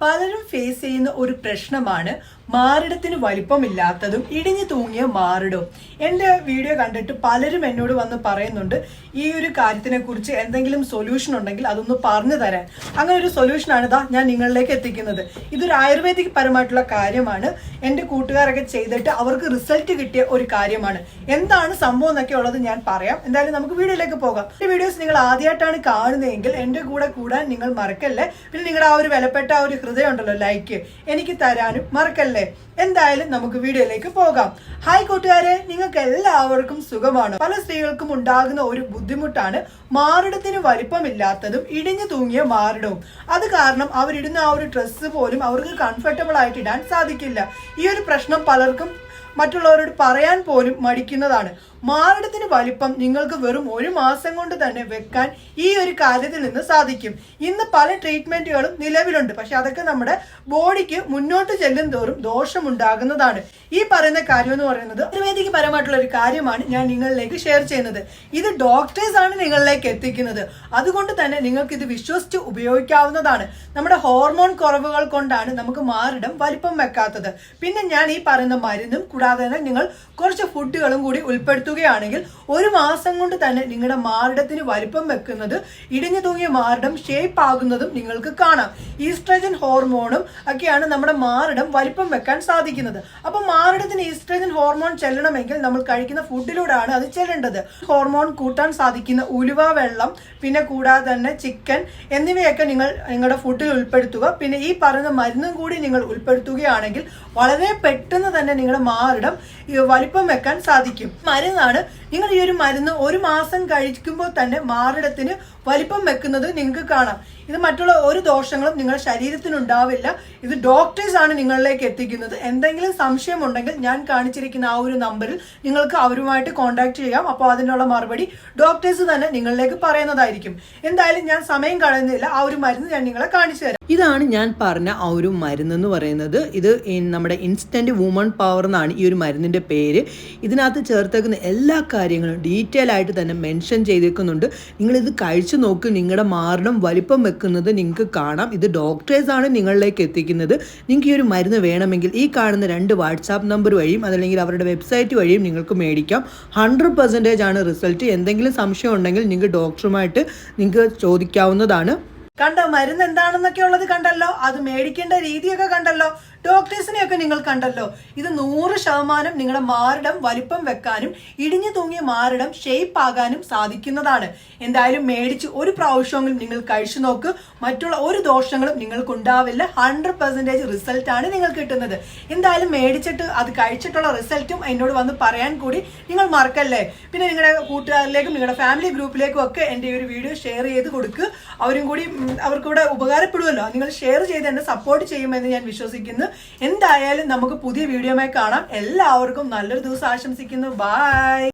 പലരും ഫേസ് ചെയ്യുന്ന ഒരു പ്രശ്നമാണ് മാറിടത്തിന് വലിപ്പമില്ലാത്തതും ഇടിഞ്ഞു തൂങ്ങിയ മാറിടവും. എൻ്റെ വീഡിയോ കണ്ടിട്ട് പലരും എന്നോട് വന്ന് പറയുന്നുണ്ട് ഈ ഒരു കാര്യത്തിനെ കുറിച്ച് എന്തെങ്കിലും സൊല്യൂഷൻ ഉണ്ടെങ്കിൽ അതൊന്ന് പറഞ്ഞു തരാൻ. അങ്ങനെ ഒരു സൊല്യൂഷനാണ് ഇതാ ഞാൻ നിങ്ങളിലേക്ക് എത്തിക്കുന്നത്. ഇതൊരു ആയുർവേദിക് പരമായിട്ടുള്ള കാര്യമാണ്. എൻ്റെ കൂട്ടുകാരൊക്കെ ചെയ്തിട്ട് അവർക്ക് റിസൾട്ട് കിട്ടിയ ഒരു കാര്യമാണ്. എന്താണ് സംഭവം എന്നൊക്കെ ഉള്ളത് ഞാൻ പറയാം. എന്തായാലും നമുക്ക് വീഡിയോയിലേക്ക് പോകാം. ഈ വീഡിയോസ് നിങ്ങൾ ആദ്യമായിട്ടാണ് കാണുന്നതെങ്കിൽ എൻ്റെ കൂടെ കൂടാൻ നിങ്ങൾ മറക്കല്ലേ. പിന്നെ നിങ്ങളുടെ ആ ഒരു വിലപ്പെട്ട ആ ഒരു ഹൃദയം ഉണ്ടല്ലോ, ലൈക്ക് എനിക്ക് തരാനും മറക്കല്ലേ. എന്തായാലും നമുക്ക് വീഡിയോയിലേക്ക് പോകാം. ഹായ് കൂട്ടുകാരെ, നിങ്ങൾക്ക് എല്ലാവർക്കും സുഖമാണോ? പല സ്ത്രീകൾക്കും ഉണ്ടാകുന്ന ഒരു ബുദ്ധിമുട്ടാണ് മാറിടത്തിന് വലിപ്പമില്ലാത്തതും ഇടിഞ്ഞു തൂങ്ങിയ മാറിടവും. അത് കാരണം അവരിടുന്ന ആ ഒരു ഡ്രസ്സ് പോലും അവർക്ക് കംഫർട്ടബിൾ ആയിട്ട് ഇടാൻ സാധിക്കില്ല. ഈ ഒരു പ്രശ്നം പലർക്കും മറ്റുള്ളവരോട് പറയാൻ പോലും മടിക്കുന്നതാണ്. മാറിടത്തിന് വലിപ്പം നിങ്ങൾക്ക് വെറും 1 മാസം കൊണ്ട് തന്നെ വെക്കാൻ ഈ ഒരു കാര്യത്തിൽ നിന്ന് സാധിക്കും. ഇന്ന് പല ട്രീറ്റ്മെന്റുകളും നിലവിലുണ്ട്. പക്ഷെ അതൊക്കെ നമ്മുടെ ബോഡിക്ക് മുന്നോട്ട് ചെല്ലും തോറും ദോഷമുണ്ടാകുന്നതാണ്. ഈ പറയുന്ന കാര്യം എന്ന് പറയുന്നത് ആയുർവേദിക് പരമായിട്ടുള്ള ഒരു കാര്യമാണ് ഞാൻ നിങ്ങളിലേക്ക് ഷെയർ ചെയ്യുന്നത്. ഇത് ഡോക്ടേഴ്സ് ആണ് നിങ്ങളിലേക്ക് എത്തിക്കുന്നത്. അതുകൊണ്ട് തന്നെ നിങ്ങൾക്ക് ഇത് വിശ്വസിച്ച് ഉപയോഗിക്കാവുന്നതാണ്. നമ്മുടെ ഹോർമോൺ കുറവുകൾ കൊണ്ടാണ് നമുക്ക് മാറിടം വലിപ്പം വെക്കാത്തത്. പിന്നെ ഞാൻ ഈ പറയുന്ന മരുന്നും കൂടാതെ തന്നെ നിങ്ങൾ കുറച്ച് ഫുഡുകളും കൂടി ഉൾപ്പെടുത്തുകയാണെങ്കിൽ 1 മാസം കൊണ്ട് തന്നെ നിങ്ങളുടെ മാറിടത്തിന് വലിപ്പം വെക്കുന്നത് ഇടിഞ്ഞു തൂങ്ങിയ മാറിടം ഷേപ്പ് ആകുന്നതും നിങ്ങൾക്ക് കാണാം. ഈസ്ട്രജൻ ഹോർമോണും ഒക്കെയാണ് നമ്മുടെ മാറിടം വലിപ്പം വെക്കാൻ സാധിക്കുന്നത്. അപ്പൊ മാറിടത്തിന് ഈസ്ട്രജൻ ഹോർമോൺ ചെല്ലണമെങ്കിൽ നമ്മൾ കഴിക്കുന്ന ഫുഡിലൂടെയാണ് അത് ചെല്ലേണ്ടത്. ഹോർമോൺ കൂട്ടാൻ സാധിക്കുന്ന ഉലുവ വെള്ളം, പിന്നെ കൂടാതെ തന്നെ ചിക്കൻ എന്നിവയൊക്കെ നിങ്ങൾ നിങ്ങളുടെ ഫുഡിൽ ഉൾപ്പെടുത്തുക. പിന്നെ ഈ പറയുന്ന മരുന്നും കൂടി നിങ്ങൾ ഉൾപ്പെടുത്തുകയാണെങ്കിൽ വളരെ പെട്ടെന്ന് തന്നെ നിങ്ങളുടെ മാറിടം വലിപ്പം വെക്കാൻ സാധിക്കും. മരുന്നാണ്. നിങ്ങൾ ഈ ഒരു മരുന്ന് 1 മാസം കഴിക്കുമ്പോൾ തന്നെ മാറിടത്തിന് വലിപ്പം വെക്കുന്നത് നിങ്ങൾക്ക് കാണാം. ഇത് മറ്റുള്ള ഒരു ദോഷങ്ങളും നിങ്ങളുടെ ശരീരത്തിനുണ്ടാവില്ല. ഇത് ഡോക്ടേഴ്സ് ആണ് നിങ്ങളിലേക്ക് എത്തിക്കുന്നത്. എന്തെങ്കിലും സംശയം ഉണ്ടെങ്കിൽ ഞാൻ കാണിച്ചിരിക്കുന്ന ആ ഒരു നമ്പറിൽ നിങ്ങൾക്ക് അവരുമായിട്ട് കോൺടാക്ട് ചെയ്യാം. അപ്പോൾ അതിനുള്ള മറുപടി ഡോക്ടേഴ്സ് തന്നെ നിങ്ങളിലേക്ക് പറയുന്നതായിരിക്കും. എന്തായാലും ഞാൻ സമയം കളയുന്നില്ല. ആ ഒരു മരുന്ന് ഞാൻ നിങ്ങളെ കാണിച്ചു തരാം. ഇതാണ് ഞാൻ പറഞ്ഞ ആ ഒരു മരുന്ന് എന്ന് പറയുന്നത്. ഇത് നമ്മുടെ ഇൻസ്റ്റന്റ് വുമൺ പവർ എന്നാണ് ഈ ഒരു മരുന്നിന്റെ പേര്. ഇതിനകത്ത് ചേർത്തേക്കുന്ന എല്ലാ കാര്യങ്ങളും ഡീറ്റെയിൽ ആയിട്ട് തന്നെ മെൻഷൻ ചെയ്തേക്കുന്നുണ്ട്. നിങ്ങളിത് കഴിച്ചു നോക്ക്. നിങ്ങളുടെ മാറിടം വലിപ്പം വെക്കുന്നത് നിങ്ങൾക്ക് കാണാം. ഇത് ഡോക്ടേഴ്സ് ആണ് നിങ്ങളിലേക്ക് എത്തിക്കുന്നത്. നിങ്ങൾക്ക് ഈ ഒരു മരുന്ന് വേണമെങ്കിൽ ഈ കാണുന്ന 2 വാട്സാപ്പ് നമ്പർ വഴിയും അതല്ലെങ്കിൽ അവരുടെ വെബ്സൈറ്റ് വഴിയും നിങ്ങൾക്ക് മേടിക്കാം. 100% ആണ് റിസൾട്ട്. എന്തെങ്കിലും സംശയം ഉണ്ടെങ്കിൽ നിങ്ങൾക്ക് ഡോക്ടറുമായിട്ട് നിങ്ങൾക്ക് ചോദിക്കാവുന്നതാണ്. കണ്ടോ, മരുന്ന് എന്താണെന്നൊക്കെ ഉള്ളത് കണ്ടല്ലോ. അത് മേടിക്കേണ്ട രീതിയൊക്കെ കണ്ടല്ലോ. ഡോക്ടേഴ്സിനെയൊക്കെ നിങ്ങൾ കണ്ടല്ലോ. ഇത് 100% നിങ്ങളുടെ മാറിടം വലിപ്പം വെക്കാനും ഇടിഞ്ഞു തൂങ്ങിയ മാറിടം ഷേപ്പ് ആകാനും സാധിക്കുന്നതാണ്. എന്തായാലും മേടിച്ച് ഒരു പ്രാവശ്യമെങ്കിലും നിങ്ങൾ കഴിച്ചു നോക്ക്. മറ്റുള്ള ഒരു ദോഷങ്ങളും നിങ്ങൾക്ക് ഉണ്ടാവില്ല. 100% റിസൾട്ട് ആണ് നിങ്ങൾക്ക് കിട്ടുന്നത്. എന്തായാലും മേടിച്ചിട്ട് അത് കഴിച്ചിട്ടുള്ള റിസൾട്ടും എന്നോട് വന്ന് പറയാൻ കൂടി നിങ്ങൾ മറക്കല്ലേ. പിന്നെ നിങ്ങളുടെ കൂട്ടുകാരിലേക്കും നിങ്ങളുടെ ഫാമിലി ഗ്രൂപ്പിലേക്കും ഒക്കെ എൻ്റെ ഒരു വീഡിയോ ഷെയർ ചെയ്ത് കൊടുക്കുക. അവരും കൂടി അവർക്കൂടെ ഉപകാരപ്പെടുമല്ലോ. നിങ്ങൾ ഷെയർ ചെയ്ത് എന്നെ സപ്പോർട്ട് ചെയ്യുമെന്ന് ഞാൻ വിശ്വസിക്കുന്നു. എന്തായാലും നമുക്ക് പുതിയ വീഡിയോയുമായി കാണാം. എല്ലാവർക്കും നല്ലൊരു ദിവസം ആശംസിക്കുന്നു. ബൈ.